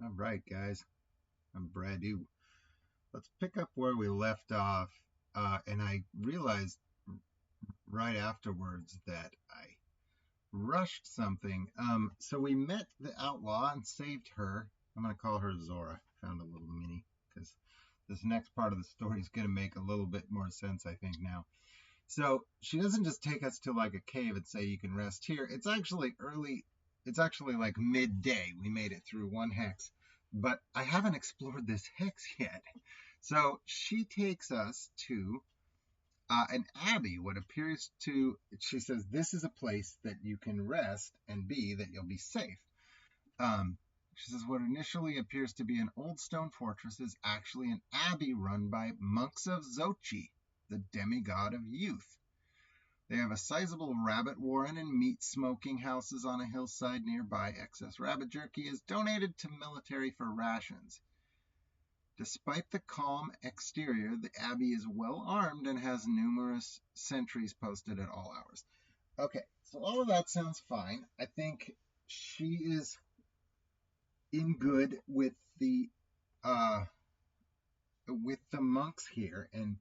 All right, guys, I'm Bradu. Let's pick up where we left off. And I realized right afterwards that I rushed something. So we met the outlaw and saved her. I'm going to call her Zora. Found a little mini because this next part of the story is going to make a little bit more sense, I think, now. So she doesn't just take us to like a cave and say you can rest here. It's actually early. It's actually like midday. We made it through one hex, but I haven't explored this hex yet. So she takes us to an abbey. What appears to, she says, this is a place that you can rest and be that you'll be safe. She says what initially appears to be an old stone fortress is actually an abbey run by monks of Xochi, the demigod of youth. They have a sizable rabbit warren and meat smoking houses on a hillside nearby. Excess rabbit jerky is donated to military for rations. Despite the calm exterior, the abbey is well armed and has numerous sentries posted at all hours. Okay, so all of that sounds fine. I think she is in good with the monks here and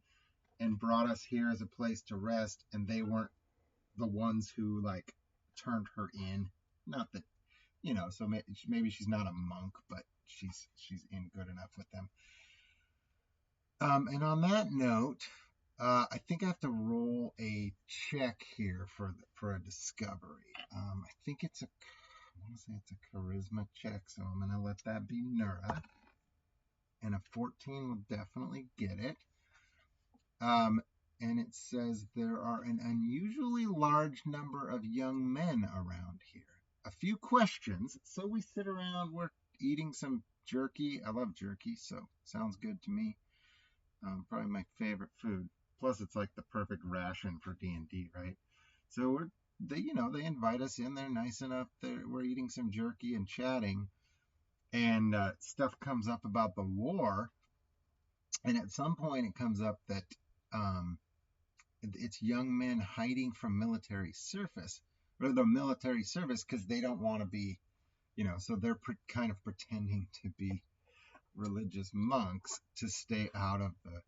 brought us here as a place to rest, and they weren't the ones who like turned her in. Not that, so maybe she's not a monk, but she's in good enough with them. And on that note, I think I have to roll a check here for a discovery. I think I want to say it's a charisma check, so I'm gonna let that be Nura. And a 14 will definitely get it. And it says there are an unusually large number of young men around here. A few questions. So we sit around, we're eating some jerky. I love jerky, so sounds good to me. Probably my favorite food. Plus, it's like the perfect ration for D&D, right? So they invite us in. They're nice enough. We're eating some jerky and chatting, and stuff comes up about the war. And at some point, it comes up that it's young men hiding from military service, or the military service, because they don't want to be, so they're kind of pretending to be religious monks to stay out of the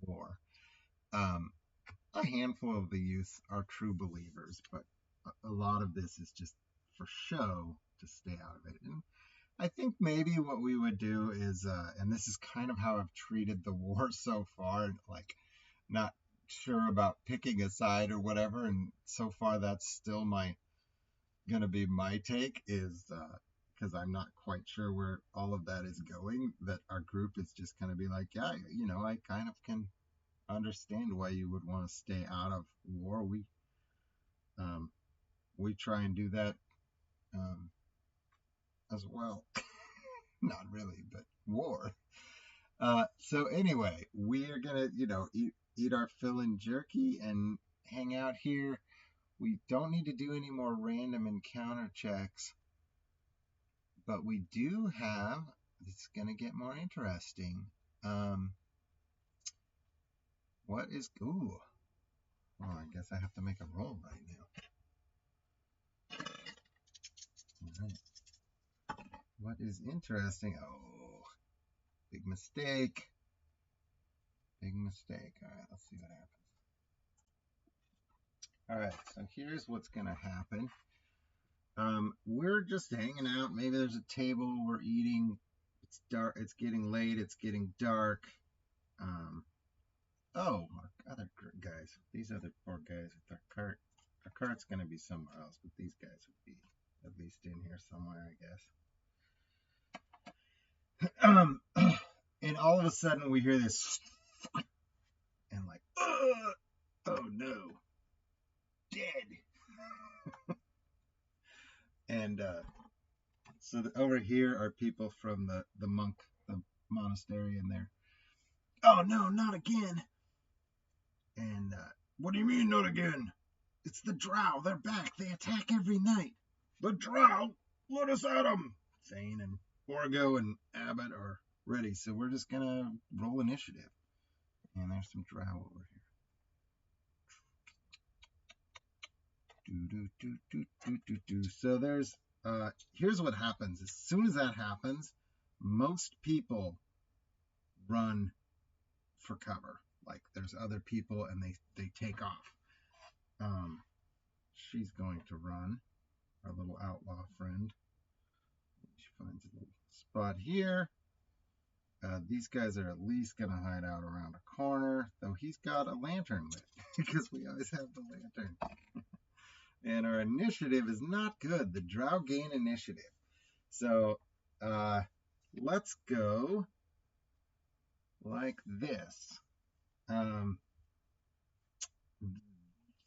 war. A handful of the youth are true believers, but a lot of this is just for show to stay out of it. And I think maybe what we would do is, and this is kind of how I've treated the war so far, like not sure about picking a side or whatever, and so far that's still gonna be my take, is because I'm not quite sure where all of that is going, that our group is just gonna be like, yeah, I kind of can understand why you would want to stay out of war. We try and do that as well. Not really, but war. So anyway, we are gonna, eat our fill in jerky and hang out here. We don't need to do any more random encounter checks, but we do have. It's gonna get more interesting. What is? Ooh. Well, I guess I have to make a roll right now. All right. What is interesting? Oh, big mistake. Big mistake. All right, let's see what happens. All right, so here's what's going to happen. We're just hanging out. Maybe there's a table. We're eating. It's dark. It's getting late. It's getting dark. Oh, our other guys. These other poor guys with their cart. Our cart's going to be somewhere else, but these guys would be at least in here somewhere, I guess. And all of a sudden we hear this, and like, oh no, dead. And so over here are people from the monastery, and they're, oh no, not again. And what do you mean not again? It's the drow. They're back. They attack every night. The drow? Let us at them. Thane and Orgo and Abbott are ready, so we're just gonna roll initiative. And there's some drow over here. So there's here's what happens. As soon as that happens, most people run for cover. Like there's other people and they take off. She's going to run, our little outlaw friend. She finds a little spot here. These guys are at least going to hide out around a corner, though he's got a lantern lit because we always have the lantern. And our initiative is not good. The drow gain initiative. So let's go like this.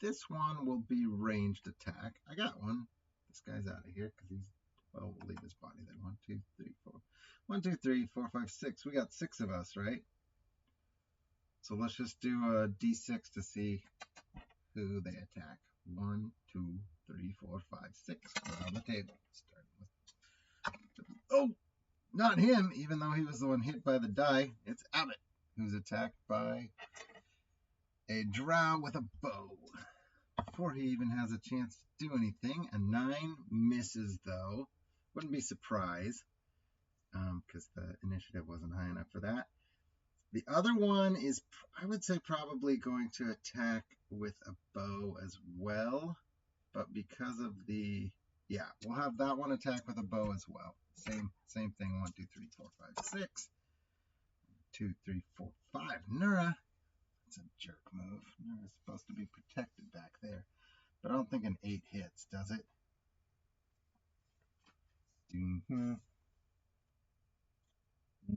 This one will be ranged attack. I got one. This guy's out of here because he's, well, we'll leave his body then. 1, 2, 3, 4. 1, 2, 3, 4, 5, 6. We got 6 of us, right? So let's just do a d6 to see who they attack. 1, 2, 3, 4, 5, 6. We're on the table. Oh, not him, even though he was the one hit by the die. It's Abbott, who's attacked by a drow with a bow. Before he even has a chance to do anything, a 9 misses, though. Wouldn't be surprised, because the initiative wasn't high enough for that. The other one is, I would say, probably going to attack with a bow as well. But because of the, yeah, we'll have that one attack with a bow as well. Same thing. 1, 2, 3, 4, 5, 6. 2, 3, 4, 5. Nura. That's a jerk move. Nura's supposed to be protected back there. But I don't think an 8 hits, does it? Mm-hmm.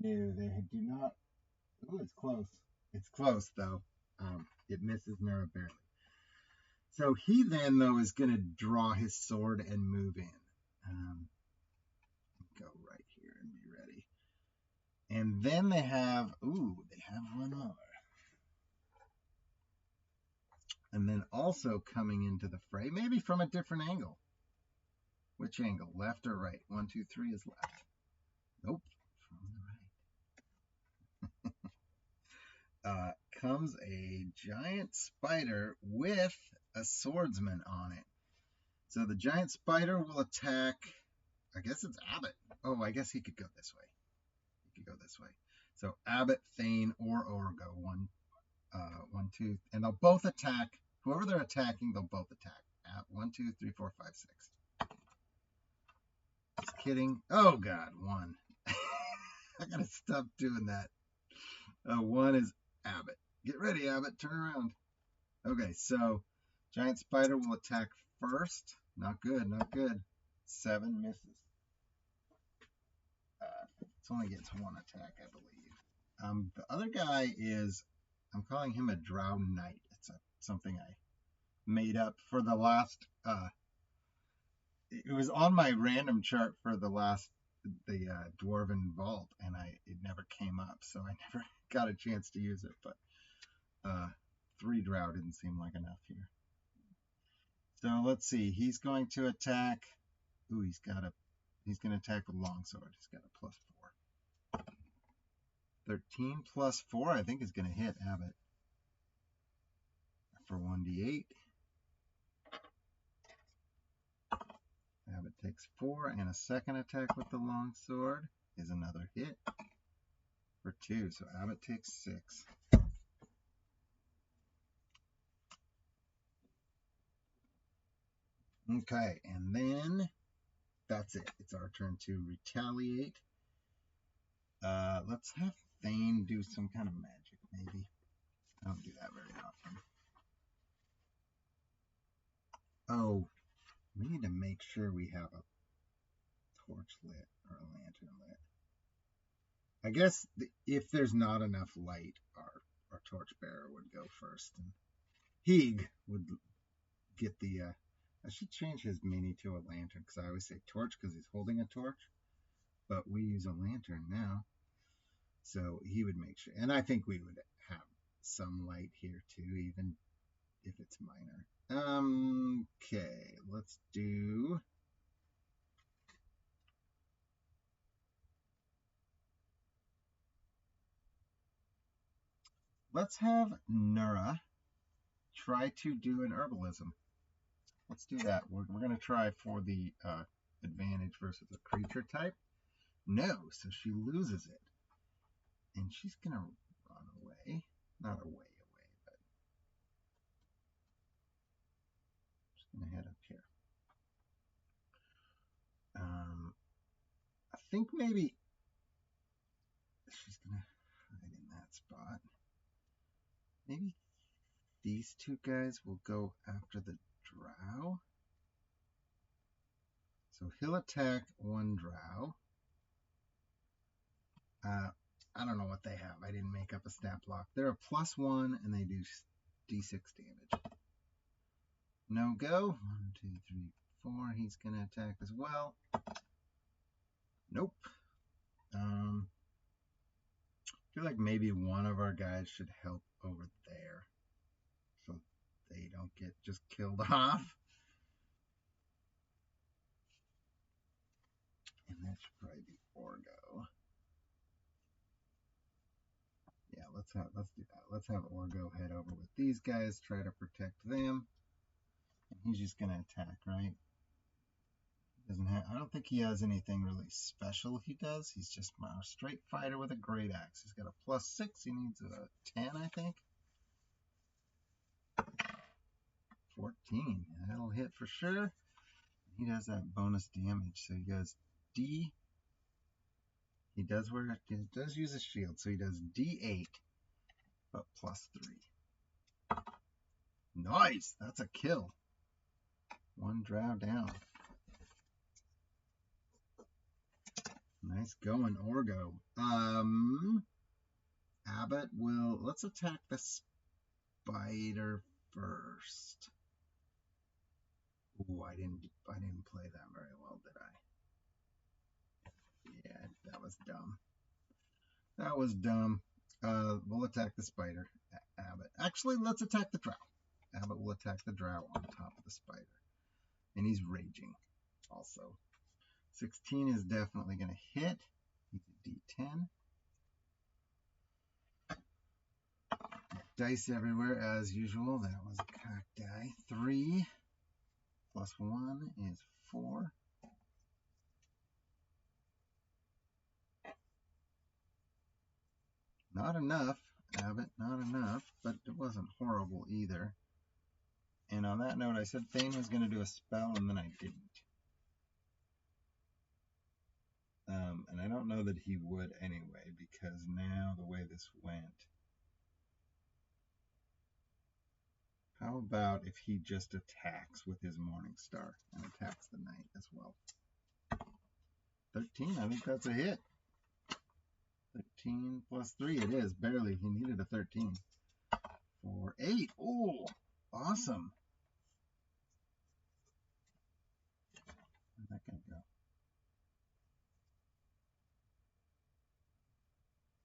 No, they do not. Oh, it's close. It's close, though. It misses Nura barely. So he then, though, is going to draw his sword and move in. Go right here and be ready. And then they have one more. And then also coming into the fray, maybe from a different angle. Which angle? Left or right? 1, 2, 3 is left. Nope. From the right. Comes a giant spider with a swordsman on it. So the giant spider will attack, I guess it's Abbott. Oh, I guess he could go this way. He could go this way. So Abbott, Thane, or Orgo. 1, 2, and they'll both attack. Whoever they're attacking, they'll both attack. 1, 2, 3, 4, 5, 6. Just kidding. Oh God, 1. I gotta stop doing that. 1 is Abbott. Get ready, Abbott. Turn around. Okay, so giant spider will attack first. Not good, not good. 7 misses. It only gets 1 attack, I believe. The other guy is, I'm calling him a drow knight. It's something I made up for the last, it was on my random chart for the Dwarven Vault, and it never came up, so I never got a chance to use it, but 3 drow didn't seem like enough here. So let's see, he's going to attack, he's going to attack with longsword. He's got a +4. 13 plus 4, I think, is going to hit Abbott for 1d8. Abbott takes 4, and a second attack with the longsword is another hit for 2. So Abbott takes 6. Okay, and then that's it. It's our turn to retaliate. Let's have Thane do some kind of magic, maybe. I don't do that very often. Oh, we need to make sure we have a torch lit or a lantern lit. I guess if there's not enough light, our torchbearer would go first. And Heeg would get the... I should change his mini to a lantern, because I always say torch because he's holding a torch. But we use a lantern now. So he would make sure. And I think we would have some light here too, even if it's minor. Okay, let's do... Let's have Nura try to do an herbalism. Let's do that. We're going to try for the advantage versus a creature type? No, so she loses it. And she's going to run away. Not away, but she's going to head up here. I think maybe she's going to hide in that spot. Maybe these two guys will go after the drow. So he'll attack one drow. I don't know what they have. I didn't make up a stat block. They're a +1 and they do d6 damage. No go. 1, 2, 3, 4. He's going to attack as well. Nope. I feel like maybe one of our guys should help over there so they don't get just killed off. And that should probably be Orgo. Yeah, let's do that. Let's have Orgo head over with these guys, try to protect them. And he's just gonna attack, right? Doesn't have. I don't think he has anything really special. He does. He's just a straight fighter with a great axe. He's got a +6. He needs a 10, I think. 14. That'll hit for sure. He does that bonus damage, so he goes D. He does use a shield, so he does D8, but +3. Nice, that's a kill. One drow down. Nice going, Orgo. Abbott will. Let's attack the spider first. Ooh, I didn't play that very well, did I? Yeah, that was dumb. That was dumb. We'll attack the spider, Abbott. Actually, let's attack the drow. Abbott will attack the drow on top of the spider. And he's raging also. 16 is definitely going to hit. He's a D10. Dice everywhere as usual. That was a cock die. 3 plus 1 is 4. Not enough, Abbott, not enough, but it wasn't horrible either. And on that note, I said Thane was going to do a spell, and then I didn't. And I don't know that he would anyway, because now the way this went. How about if he just attacks with his Morning Star and attacks the knight as well? 13, I think that's a hit. 13 plus 3, it is, barely. He needed a 13. 4, 8. Oh, awesome. Where'd that guy go?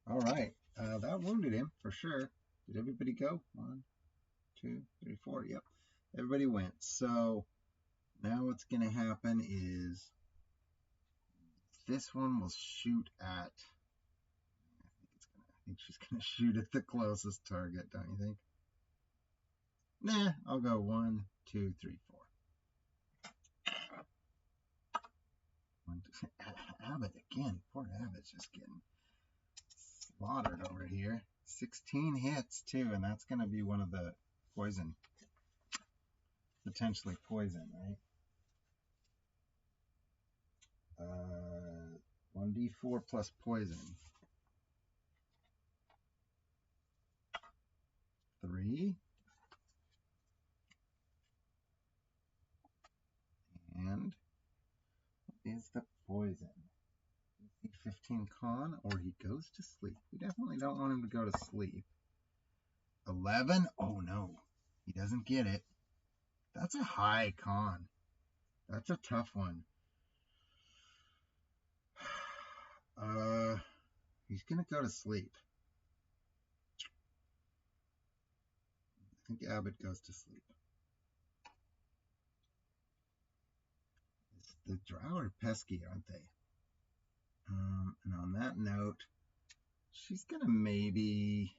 All right, that wounded him for sure. Did everybody go? 1, 2, 3, 4. Yep, everybody went. So now what's going to happen is this one will shoot at. I think she's going to shoot at the closest target, don't you think? Nah, I'll go 1, 2, 3, 4. Abbott again. Poor Abbott's just getting slaughtered over here. 16 hits too, and that's going to be one of the poison. Potentially poison, right? 1d4 plus poison. 3. And what is the poison? 15 con, or he goes to sleep. We definitely don't want him to go to sleep. 11? Oh no, he doesn't get it. That's a high con. That's a tough one. He's gonna go to sleep. I think Abbott goes to sleep. The drow are pesky, aren't they? And on that note, she's gonna maybe.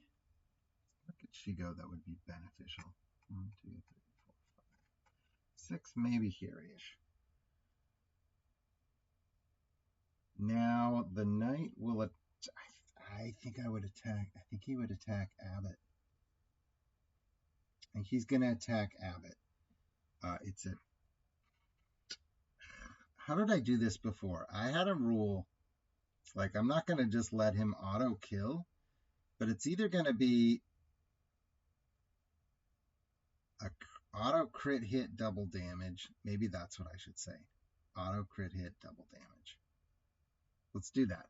Where could she go that would be beneficial? 1, 2, 3, 4, 5, 6, maybe here-ish. Now, the knight will... I think I would attack... I think he would attack Abbott. And he's going to attack Abbott. It's a... How did I do this before? I had a rule... Like, I'm not going to just let him auto-kill. But it's either going to be... a auto crit hit double damage. Maybe that's what I should say. Auto crit hit double damage. Let's do that.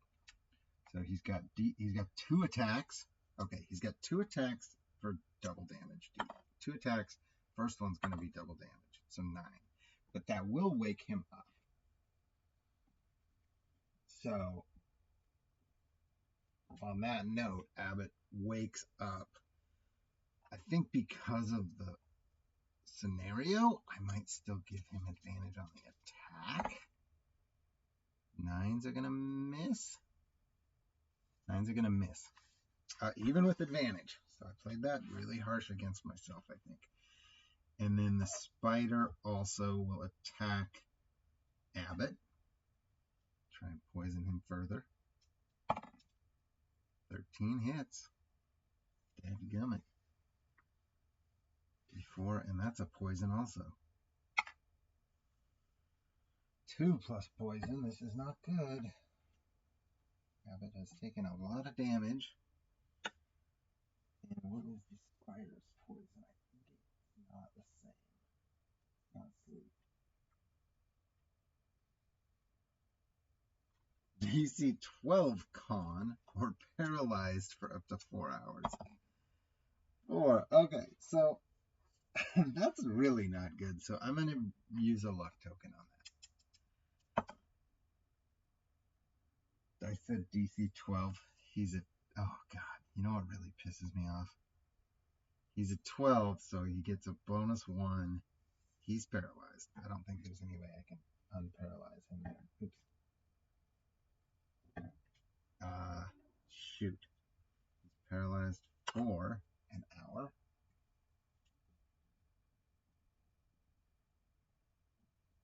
So he's got 2 attacks. Okay, he's got 2 attacks for double damage. 2 attacks. First one's going to be double damage. So 9. But that will wake him up. So on that note, Abbott wakes up. I think because of the scenario, I might still give him advantage on the attack. 9s are going to miss. 9s are going to miss. Even with advantage. So I played that really harsh against myself, I think. And then the spider also will attack Abbott. Try and poison him further. 13 hits. Dadgummit. D4, and that's a poison also. 2 plus poison. This is not good. Abbott has taken a lot of damage. And what is the spider's poison? I think it's not the same. Not sleep. DC 12 con or paralyzed for up to 4 hours. 4. Okay, so that's really not good. So I'm going to use a luck token on that. I said DC 12. He's a... Oh, God. You know what really pisses me off? He's a 12, so he gets a bonus 1. He's paralyzed. I don't think there's any way I can unparalyze him there. Oops. Shoot. He's paralyzed for an hour.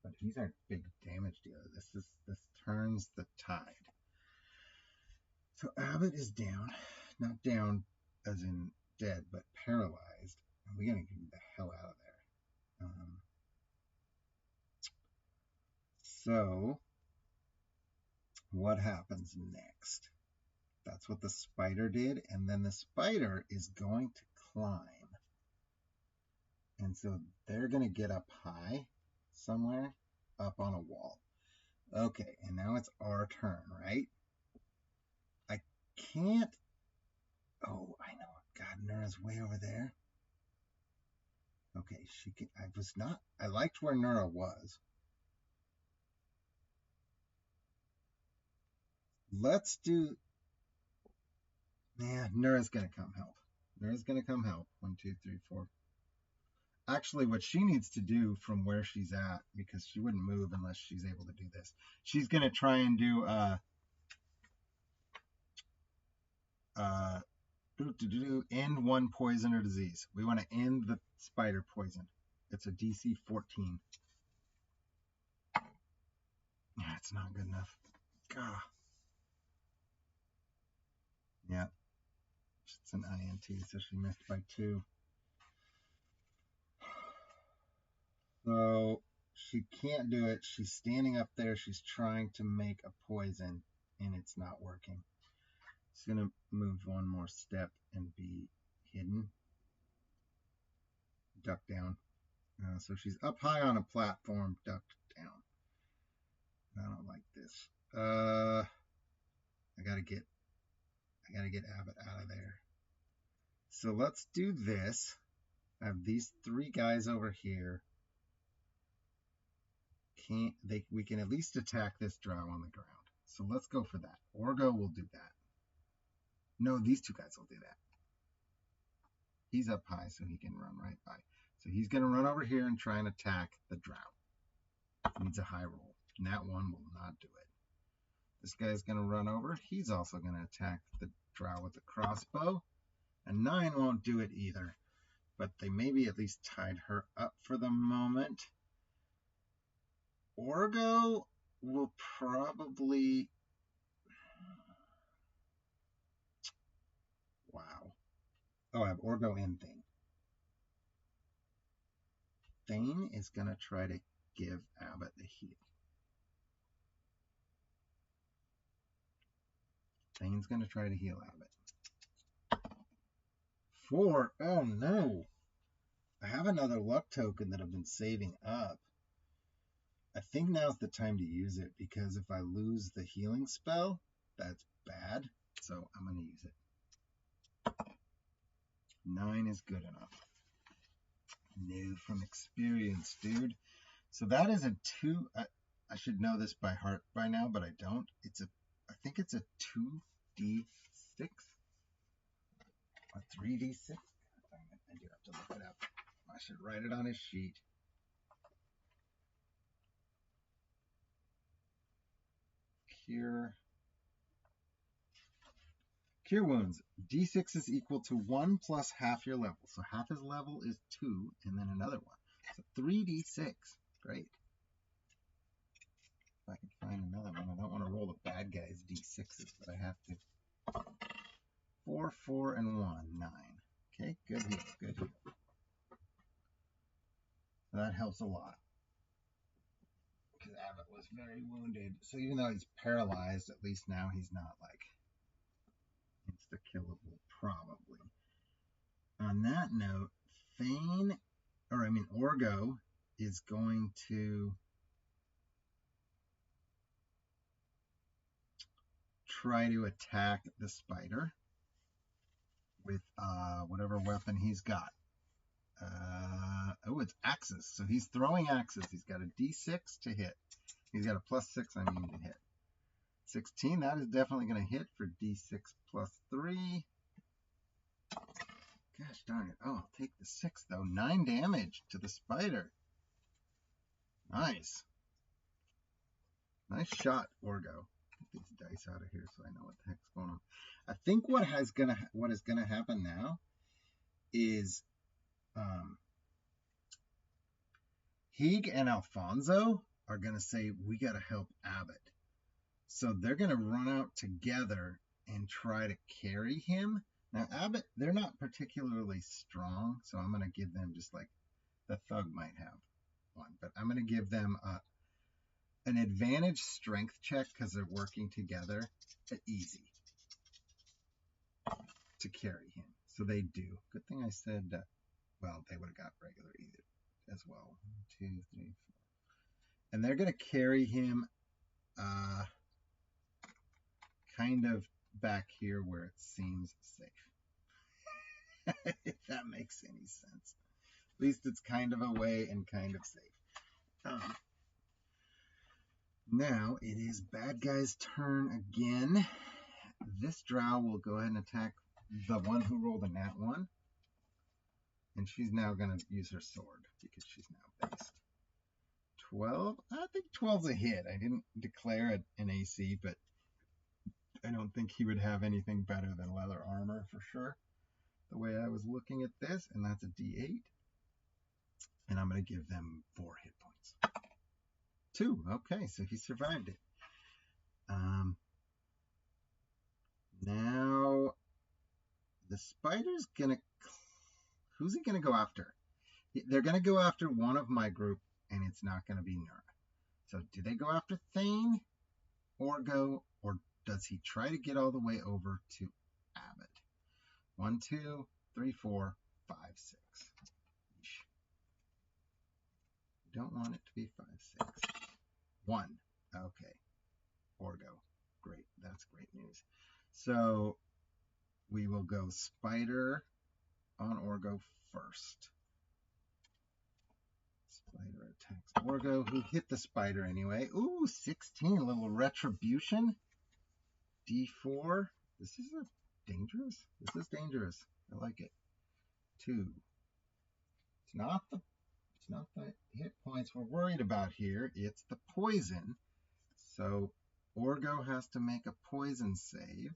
But he's our big damage dealer. This turns the tide. So Abbott is down. Not down as in dead, but paralyzed. And we gotta get the hell out of there. So what happens next? That's what the spider did, and then the spider is going to climb. And so they're going to get up high somewhere, up on a wall. Okay, and now it's our turn, right? I can't... Oh, I know. God, Nura's way over there. Okay, she can... I liked where Nura was. Let's do... Yeah, Nura's going to come help. Nura's going to come help. 1, 2, 3, 4. Actually, what she needs to do from where she's at, because she wouldn't move unless she's able to do this, she's going to try and do end 1 poison or disease. We want to end the spider poison. It's a DC 14. Yeah, it's not good enough. Gah. Yeah. It's an INT, so she missed by 2. So she can't do it. She's standing up there. She's trying to make a poison, and it's not working. She's going to move 1 more step and be hidden. Duck down. So she's up high on a platform, ducked down. I don't like this. I gotta get Abbott out of there. So let's do this. I have these 3 guys over here. We can at least attack this drow on the ground. So let's go for that. Orgo will do that. No, these 2 guys will do that. He's up high, so he can run right by. So he's going to run over here and try and attack the drow. Needs a high roll. And that 1 will not do it. This guy's going to run over. He's also going to attack the drow with the crossbow. And 9 won't do it either. But they maybe at least tied her up for the moment. Orgo will probably... Oh, I have Orgo and Thane. Thane is going to try to give Abbott the heal. Thane's going to try to heal Abbott. 4. Oh, no. I have another luck token that I've been saving up. I think now's the time to use it, because if I lose the healing spell, that's bad. So I'm going to use it. 9 is good enough. New from experience, dude. So that is a 2. I should know this by heart by now, but I don't. I think it's a 2d6 or 3d6. I do have to look it up. I should write it on his sheet. Cure wounds. D6 is equal to 1 plus half your level. So half his level is 2, and then another one. So 3d6. Great. If I can find another one. I don't want to roll the bad guy's d6s, but I have to. 4, 4, and 1. 9. Okay, good heal. Good heal. That helps a lot. Because Abbott was very wounded. So even though he's paralyzed, at least now he's not like insta-killable, probably. On that note, Orgo is going to try to attack the spider with whatever weapon he's got. It's axes. So he's throwing axes. He's got a d6 to hit. He's got a +6 to hit. 16, that is definitely going to hit for d6 plus 3. Gosh darn it. Oh, I'll take the 6, though. 9 damage to the spider. Nice. Nice shot, Orgo. Get these dice out of here so I know what the heck's going on. I think what is gonna happen now is Heeg and Alfonso are gonna say, we gotta help Abbott. So they're gonna run out together and try to carry him. Now Abbott, they're not particularly strong, so I'm gonna give them just like the thug might have one, but I'm gonna give them an advantage strength check because they're working together. Easy to carry him. So they do. Good thing I said, well, they would have got regular either as well. 1, 2, 3, 4. And they're going to carry him kind of back here where it seems safe. If that makes any sense. At least it's kind of away and kind of safe. Now it is bad guy's turn again. This drow will go ahead and attack the one who rolled a nat 1. And she's now going to use her sword because she's now based. 12? I think 12's a hit. I didn't declare an AC, but I don't think he would have anything better than leather armor for sure. The way I was looking at this, and that's a D8. And I'm going to give them 4 hit points. 2. Okay, so he survived it. Now, the spider's going to... Who's he going to go after? They're going to go after one of my group, and it's not going to be Nura. So do they go after Thane, Orgo, or does he try to get all the way over to Abbott? 1, 2, 3, 4, 5, 6. Don't want it to be 5, 6. 1. Okay. Orgo. Great. That's great news. So we will go spider on Orgo first. Spider attacks Orgo, who hit the spider anyway. Ooh, 16. A little retribution. D4. This is dangerous. This is dangerous. I like it. 2. It's not the hit points we're worried about here. It's the poison. So Orgo has to make a poison save.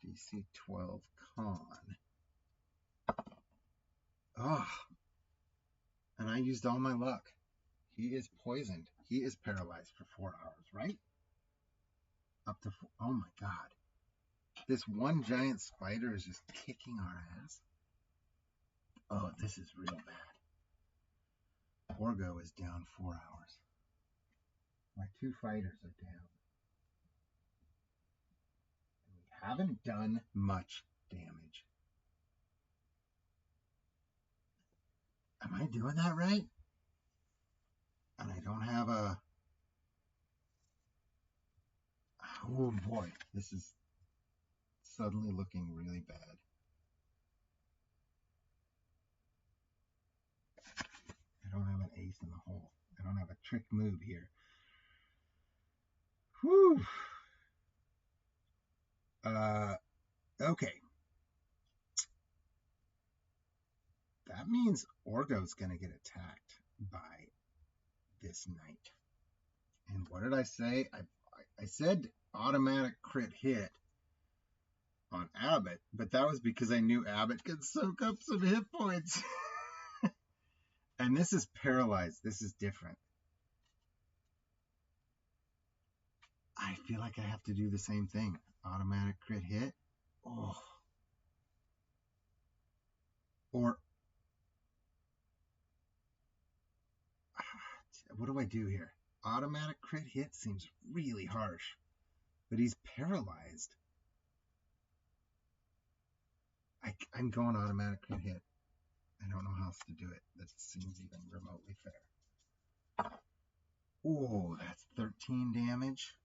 DC 12 con. Oh. And I used all my luck. He is poisoned. He is paralyzed for 4 hours, right? Up to 4. Oh my god. this one giant spider is just kicking our ass. Oh, this is real bad. Orgo is down 4 hours. My 2 fighters are down. And we haven't done much damage. Am I doing that right? And I don't have a... Oh boy, this is suddenly looking really bad. I don't have an ace in the hole. I don't have a trick move here. Whew. Okay. That means Orgo's going to get attacked by this knight. And what did I say? I said automatic crit hit on Abbott, but that was because I knew Abbott could soak up some hit points. And this is paralyzed. This is different. I feel like I have to do the same thing. Automatic crit hit. Oh. Or what do I do here? Automatic crit hit seems really harsh, but he's paralyzed. I'm going automatic crit hit. I don't know how else to do it. That seems even remotely fair. Oh, that's 13 damage.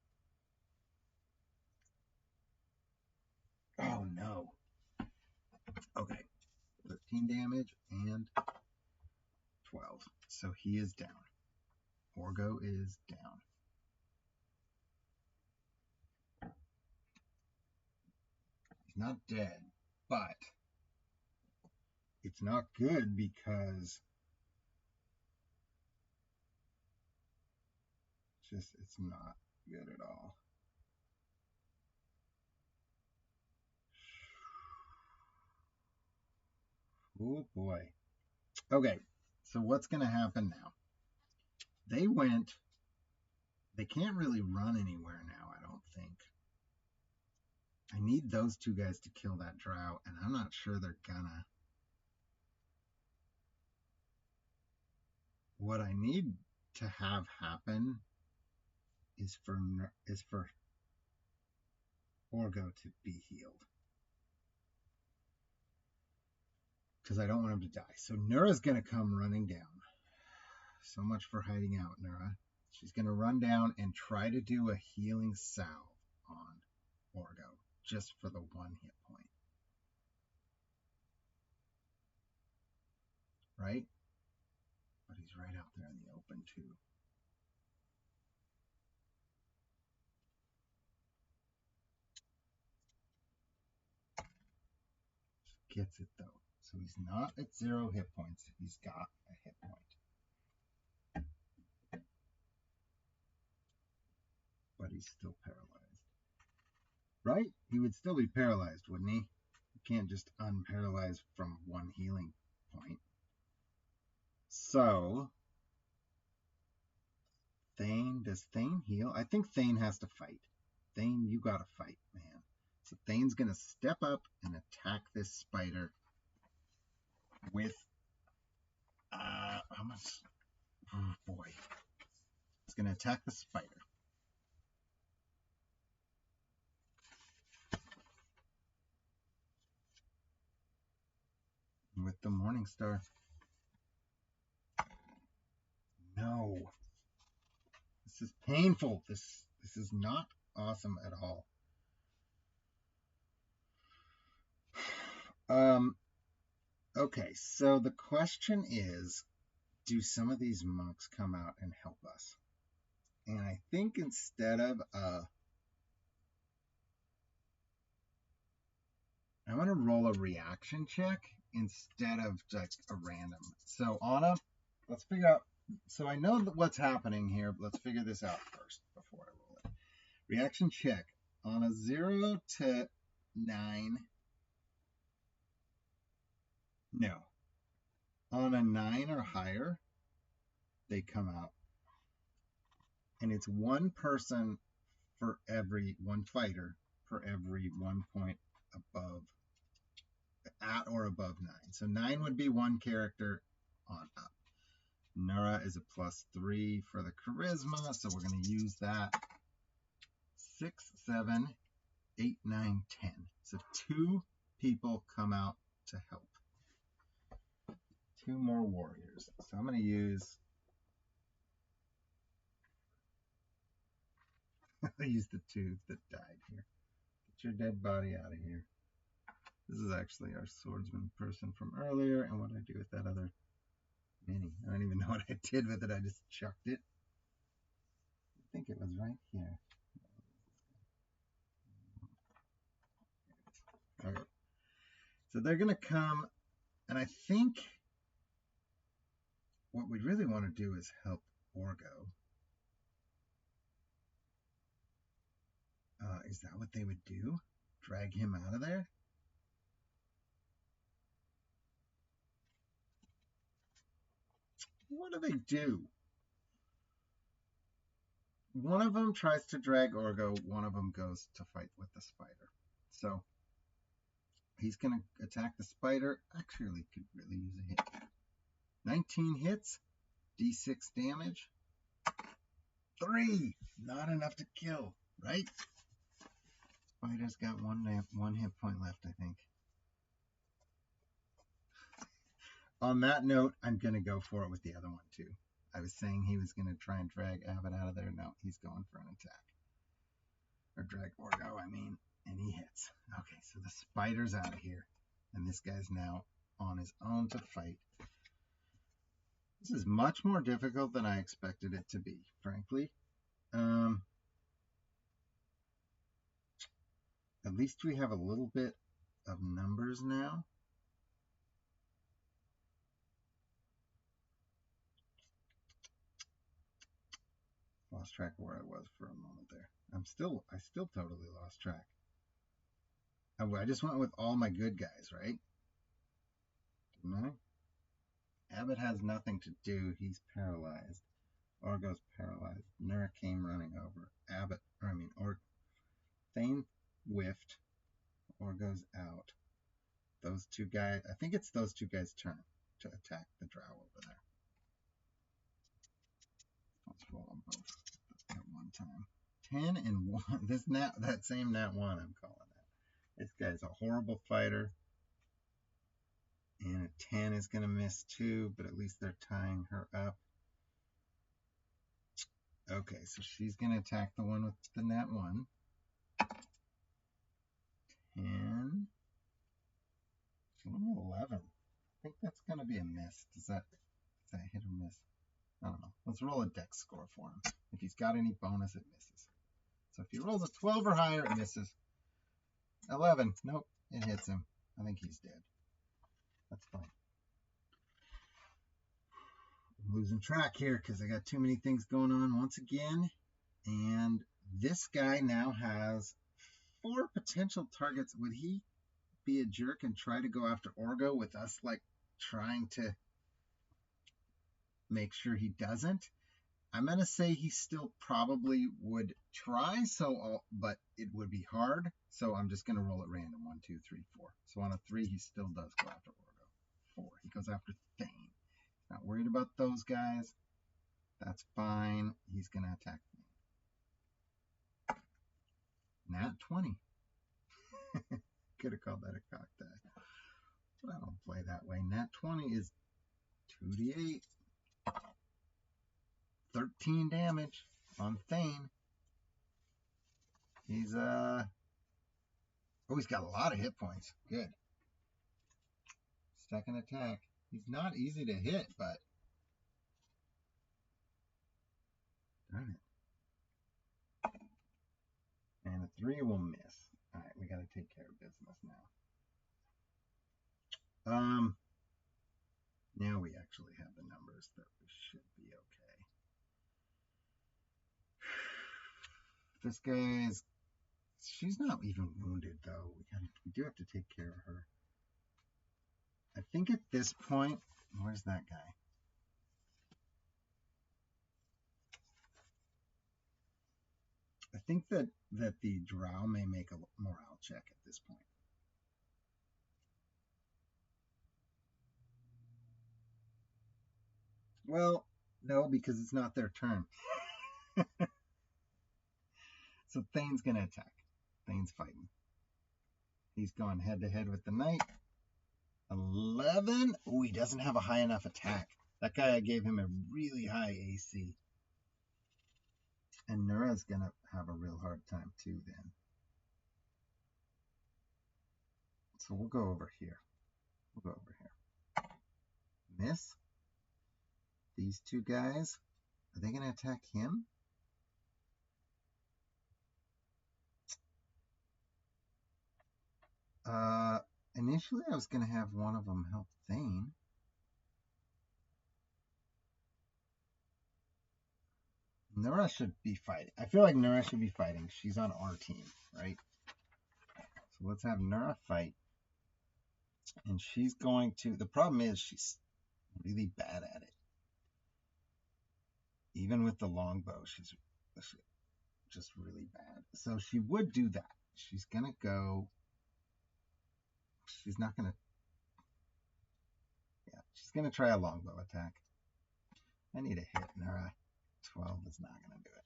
Oh no. Okay. 13 damage and 12. So he is down. Orgo is down. He's not dead, but it's not good because it's not good at all. Oh boy. Okay, so what's going to happen now? They can't really run anywhere now, I don't think. I need those 2 guys to kill that drow, and I'm not sure they're gonna. What I need to have happen is for Orgo to be healed. Because I don't want him to die. So Nura's going to come running down. So much for hiding out, Nura. She's going to run down and try to do a healing salve on Orgo, just for the 1 hit point. Right? But he's right out there in the open, too. Gets it, though. So he's not at 0 hit points. He's got a hit point. But he's still paralyzed. Right? He would still be paralyzed, wouldn't he? You can't just unparalyze from 1 healing point. So, Thane, does Thane heal? I think Thane has to fight. Thane, you gotta fight, man. So Thane's gonna step up and attack this spider with, how much? Oh boy. He's gonna attack the spider. With the Morning Star. No. This is painful. This is not awesome at all. Okay, so the question is, do some of these monks come out and help us? And I think instead of I'm going to roll a reaction check instead of just a random. So Anna, let's figure out. So I know what's happening here, but let's figure this out first before I roll it. Reaction check on a 0 to 9. No. On a 9 or higher, they come out. And it's 1 person for every 1 fighter for every 1 point above, at or above 9. So 9 would be 1 character on up. Nura is a +3 for the charisma, so we're going to use that. 6, 7, 8, 9, 10. So 2 people come out to help. 2 more warriors. So I'm going to use... I'll use the 2 that died here. Get your dead body out of here. This is actually our swordsman person from earlier. And what did I do with that other mini? I don't even know what I did with it. I just chucked it. I think it was right here. Okay. So they're going to come, and I think what we really want to do is help Orgo. Is that what they would do? Drag him out of there? What do they do? One of them tries to drag Orgo, one of them goes to fight with the spider. So he's going to attack the spider. Actually, could really use a hit. 19 hits, d6 damage. 3! Not enough to kill, right? Spider's got one hit point left, I think. On that note, I'm going to go for it with the other one, too. I was saying he was going to try and drag Abbott out of there. No, he's going for an attack. Or drag Orgo, I mean. And he hits. Okay, so the spider's out of here. And this guy's now on his own to fight. This is much more difficult than I expected it to be, frankly. At least we have a little bit of numbers now. Lost track of where I was for a moment there. I still totally lost track. I just went with all my good guys, right? Didn't I? Abbott has nothing to do. He's paralyzed. Orgo's paralyzed. Nura came running over. Thane whiffed. Orgo's out. Those 2 guys, I think it's those 2 guys' turn to attack the drow over there. Let's roll them both at one time. 10 and 1. That same nat 1 I'm calling that. This guy's a horrible fighter. And a 10 is going to miss too, but at least they're tying her up. Okay, so she's going to attack the one with the nat 1. 10. 11. I think that's going to be a miss. Is that hit or miss? I don't know. Let's roll a dex score for him. If he's got any bonus, it misses. So if he rolls a 12 or higher, it misses. 11. Nope, it hits him. I think he's dead. That's fine. I'm losing track here because I got too many things going on once again. And this guy now has 4 potential targets. Would he be a jerk and try to go after Orgo with us, like, trying to make sure he doesn't? I'm going to say he still probably would try, but it would be hard. So I'm just going to roll at random. 1, 2, 3, 4. So on a 3, he still does go after Orgo. 4. He goes after Thane. Not worried about those guys. That's fine. He's going to attack me. Nat 20. Could have called that a cock die. But I don't play that way. Nat 20 is 2d8. 13 damage on Thane. He's he's got a lot of hit points. Good. Second attack. He's not easy to hit, but darn it. And a 3 will miss. Alright, we gotta take care of business now. Now we actually have the numbers that we should be okay. This guy's... She's not even wounded, though. We do have to take care of her. I think at this point... Where's that guy? I think that the drow may make a morale check at this point. Well, no, because it's not their turn. So Thane's going to attack. Thane's fighting. He's going head to head with the knight. 11. Oh, he doesn't have a high enough attack. That guy, I gave him a really high AC. And Nura's going to have a real hard time too then. So we'll go over here. We'll go over here. Miss. These two guys, are they going to attack him? Initially I was going to have one of them help Thane. Nura should be fighting. I feel like Nura should be fighting. She's on our team, right? So let's have Nura fight. And she's going to... The problem is she's really bad at it. Even with the longbow, she's just really bad. So she would do that. She's going to go... She's not going to... Yeah, she's going to try a longbow attack. I need a hit, Nura. 12 is not going to do it.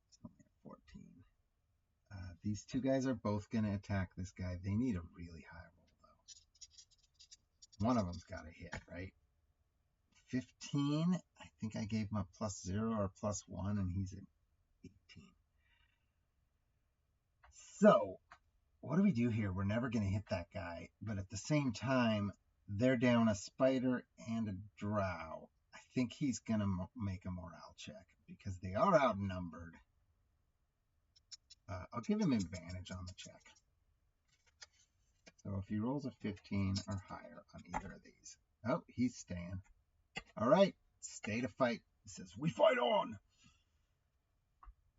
It's only a 14. These two guys are both going to attack this guy. They need a really high roll, though. One of them's got to hit, right? 15. I think I gave him a +0 or +1, and he's at 18. So, what do we do here? We're never going to hit that guy, but at the same time, they're down a spider and a drow. I think he's going to make a morale check because they are outnumbered. I'll give him advantage on the check. So if he rolls a 15 or higher on either of these. Oh, he's staying. All right, stay to fight. He says, "We fight on."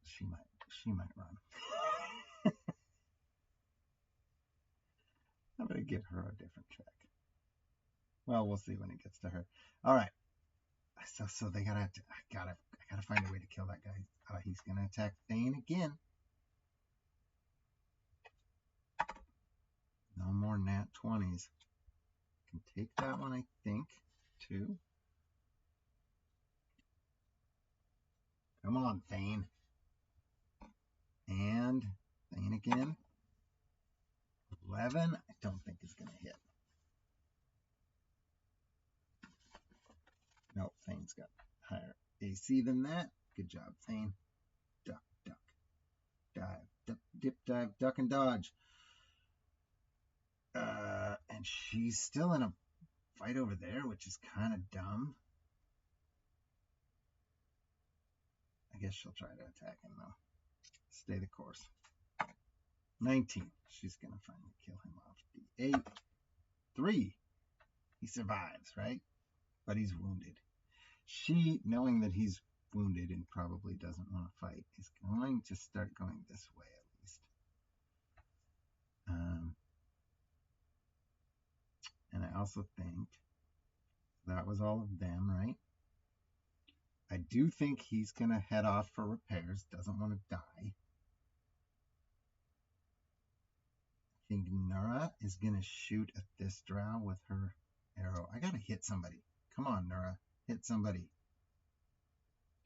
She might run. I'm going to give her a different check. Well, we'll see when it gets to her. All right. So they I gotta find a way to kill that guy. He's gonna attack Thane again. No more nat 20s. Can take that one, I think. 2. Come on, Thane. And Thane again. 11. I don't think is gonna hit. Nope, Thane's got higher AC than that. Good job, Thane. Duck, duck, dive, dip, dive, duck, and dodge. And she's still in a fight over there, which is kind of dumb. I guess she'll try to attack him, though. Stay the course. 19. She's going to finally kill him off. D8. 3. He survives, right? But he's wounded. She, knowing that he's wounded and probably doesn't want to fight, is going to start going this way at least. And I also think that was all of them, right? I do think he's going to head off for repairs. Doesn't want to die. I think Nura is going to shoot at this drow with her arrow. I got to hit somebody. Come on, Nura. Hit somebody.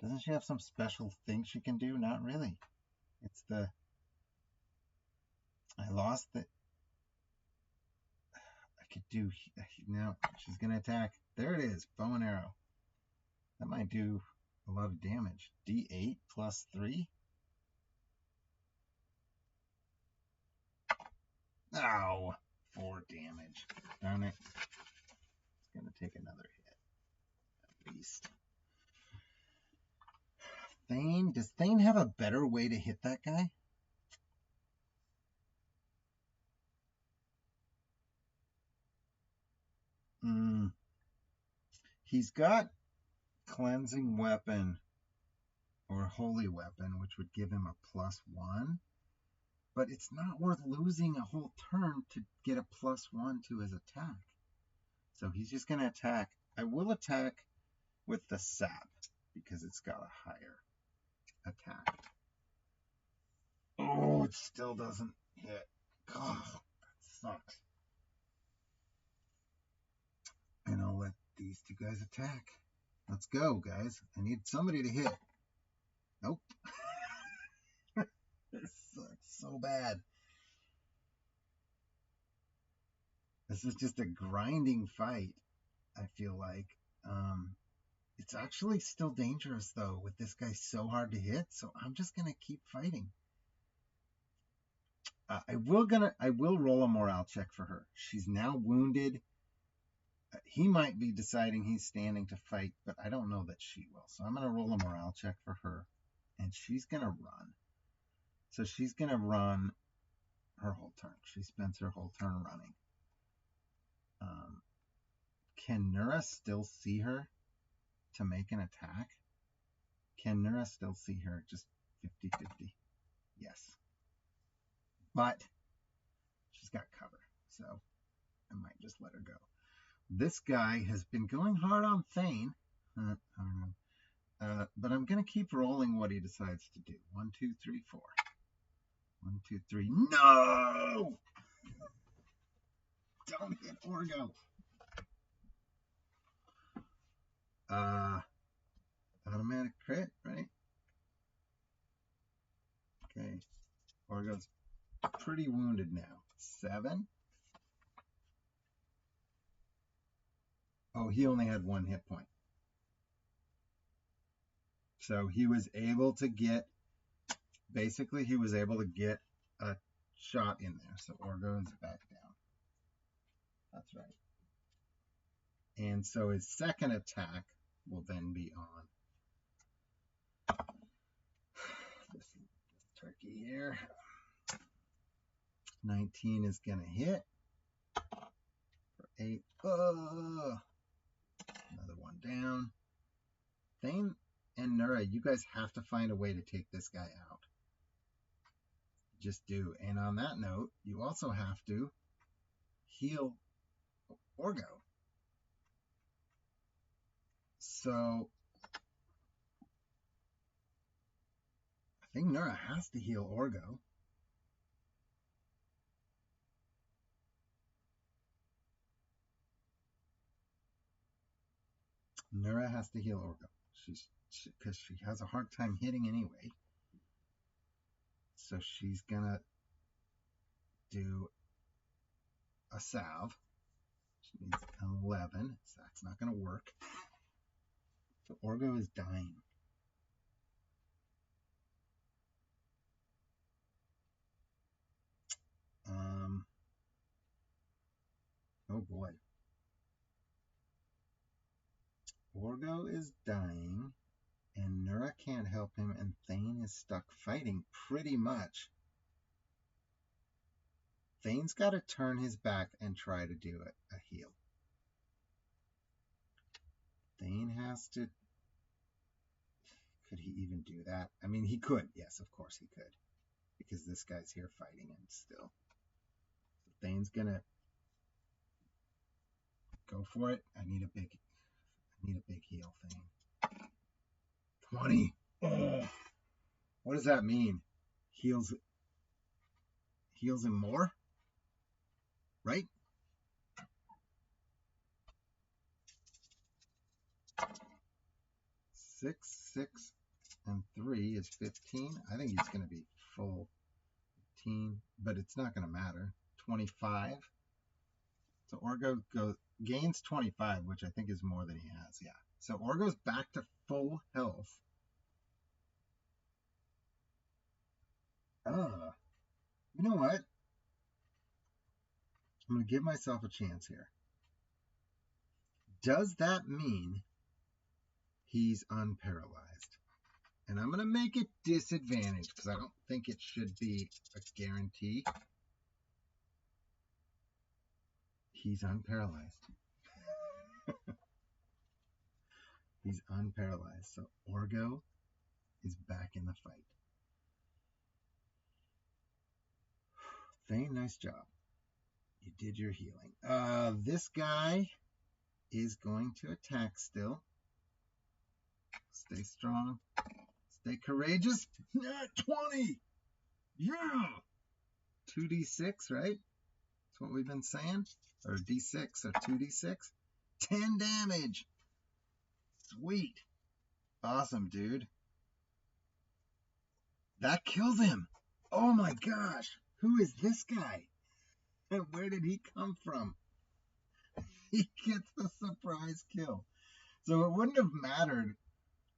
Doesn't she have some special thing she can do? Not really. It's the... I lost the... I could do... Now, she's going to attack. There it is. Bow and arrow. That might do a lot of damage. D8 plus 3. Ow! 4 damage. Darn it. It's going to take another hit. At least. Thane? Does Thane have a better way to hit that guy? He's got cleansing weapon or holy weapon, which would give him a +1. But it's not worth losing a whole turn to get a +1 to his attack. So he's just going to attack. I will attack with the sap because it's got a higher attack. still doesn't hit. Oh, that sucks. And I'll let these two guys attack. Let's go, guys. I need somebody to hit. Nope. This sucks so bad. This is just a grinding fight, I feel like. It's actually still dangerous, though, with this guy so hard to hit, so I'm just going to keep fighting. I will roll a morale check for her. She's now wounded. He might be deciding he's standing to fight, but I don't know that she will. So I'm going to roll a morale check for her, and she's going to run. So she's going to run her whole turn. She spends her whole turn running. Can Nura still see her to make an attack? Can Nura still see her? Just 50-50. Yes. But she's got cover, so I might just let her go. This guy has been going hard on Thane. I don't know. But I'm going to keep rolling what he decides to do. 1, 2, 3, 4. 1, 2, 3. No! Don't hit Orgo. Automatic crit, right? Okay. Orgo's pretty wounded now. 7. Oh, he only had 1 hit point. So he was able to get, basically he was able to get a shot in there. So Orgo is back down. That's right. And so his second attack will then be on this turkey here. 19 is going to hit for 8. Oh, another one down. Thane and Nura, you guys have to find a way to take this guy out. Just do. And on that note, you also have to heal Orgo. So I think Nura has to heal Orgo. Nura has to heal Orgo. Because she has a hard time hitting anyway. So she's gonna do a salve. She needs 11, so that's not gonna work. So Orgo is dying. Oh boy. Orgo is dying, and Nura can't help him, and Thane is stuck fighting pretty much. Thane's got to turn his back and try to do a heal. Thane has to... Could he even do that? I mean, he could. Yes, of course he could. Because this guy's here fighting him still. So Thane's going to go for it. I need a big heal thing. 20. Oh. What does that mean? Heals him more? Right? Six, and 3 is 15. I think he's going to be full 15, but it's not going to matter. 25. So Orgo gains 25, which I think is more than he has. Yeah. So Orgo's back to full health. You know what? I'm going to give myself a chance here. Does that mean he's unparalyzed? And I'm going to make it disadvantaged because I don't think it should be a guarantee. He's unparalyzed. He's unparalyzed. So Orgo is back in the fight. Thane, nice job. You did your healing. This guy is going to attack still. Stay strong. Stay courageous. 20! Yeah! 2d6, right? That's what we've been saying. Or d6, or 2d6. 10 damage. Sweet. Awesome, dude. That kills him. Oh my gosh. Who is this guy? And where did he come from? He gets the surprise kill. So it wouldn't have mattered,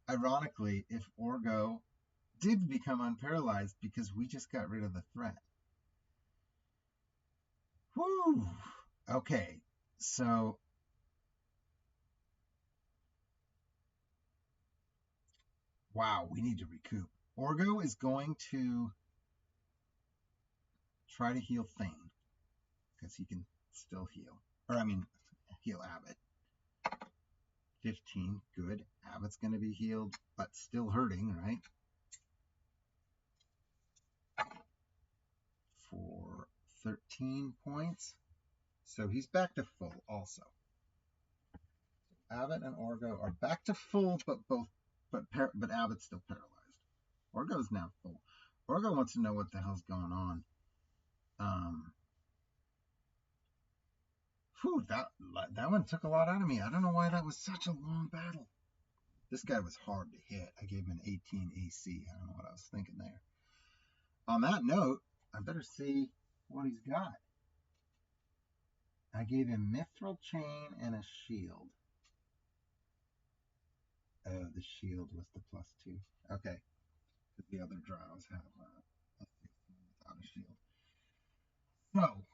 ironically, if Orgo did become unparalyzed because we just got rid of the threat. Whew. Okay, so wow, we need to recoup. Orgo is going to try to heal Thane because he can still heal. Or, I mean, heal Abbott. 15, good. Abbott's going to be healed, but still hurting, right? For 13 points. So he's back to full also. Abbott and Orgo are back to full, but Abbott's still paralyzed. Orgo's now full. Orgo wants to know what the hell's going on. That one took a lot out of me. I don't know why that was such a long battle. This guy was hard to hit. I gave him an 18 AC. I don't know what I was thinking there. On that note, I better see what he's got. I gave him Mithril Chain and a shield. Oh, the shield was the +2. Okay. Because the other drows have a 16 without a shield. So,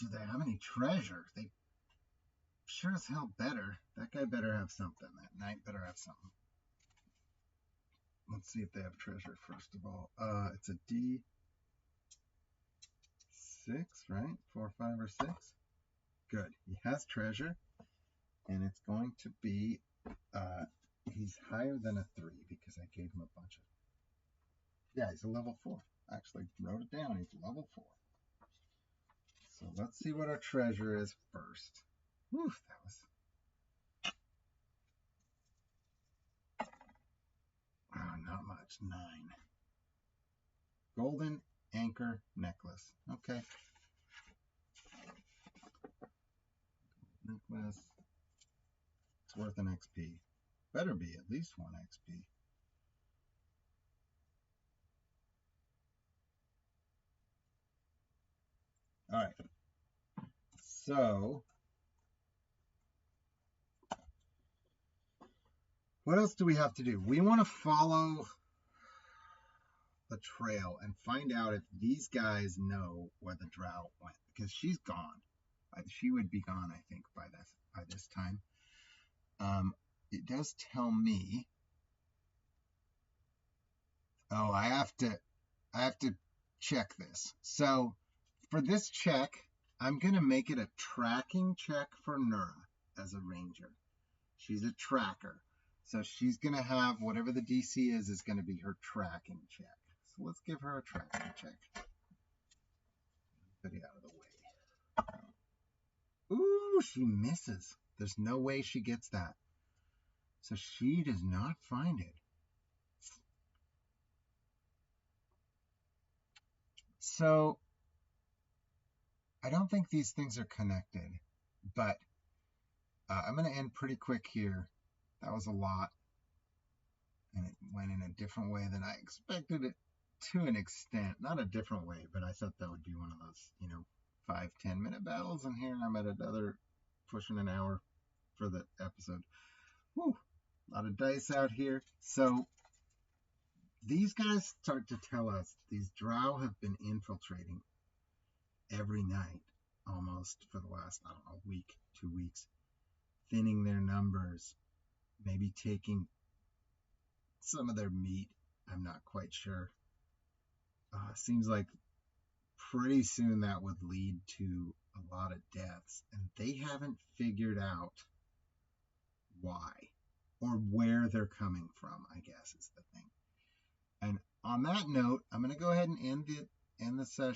do they have any treasure? They sure as hell better. That guy better have something. That knight better have something. Let's see if they have treasure, first of all. It's a D6, right? 4, 5, or 6. Good. He has treasure. And it's going to be, he's higher than a 3 because I gave him a bunch of, yeah, he's a level 4. I actually wrote it down. He's level 4. So let's see what our treasure is first. Whew, that was... Oh, not much. 9. Golden anchor necklace. Okay. Necklace. It's worth an XP. Better be at least 1 XP. Alright. So, what else do we have to do? We want to follow the trail and find out if these guys know where the drow went, because she's gone. She would be gone, I think, by this time. It does tell me. Oh, I have to check this. So for this check, I'm gonna make it a tracking check for Nura as a ranger. She's a tracker. So she's going to have whatever the DC is going to be her tracking check. So let's give her a tracking check. Put it out of the way. Ooh, she misses. There's no way she gets that. So she does not find it. So I don't think these things are connected, but I'm going to end pretty quick here. That was a lot, and it went in a different way than I expected it to an extent. Not a different way, but I thought that would be one of those, 5-10 minute battles, and here I'm at another pushing an hour for the episode. Whew, a lot of dice out here. So these guys start to tell us these drow have been infiltrating every night almost for the last, week, 2 weeks, thinning their numbers, maybe taking some of their meat. I'm not quite sure. Seems like pretty soon that would lead to a lot of deaths, and they haven't figured out why or where they're coming from, I guess is the thing. And on that note, I'm going to go ahead and end the session.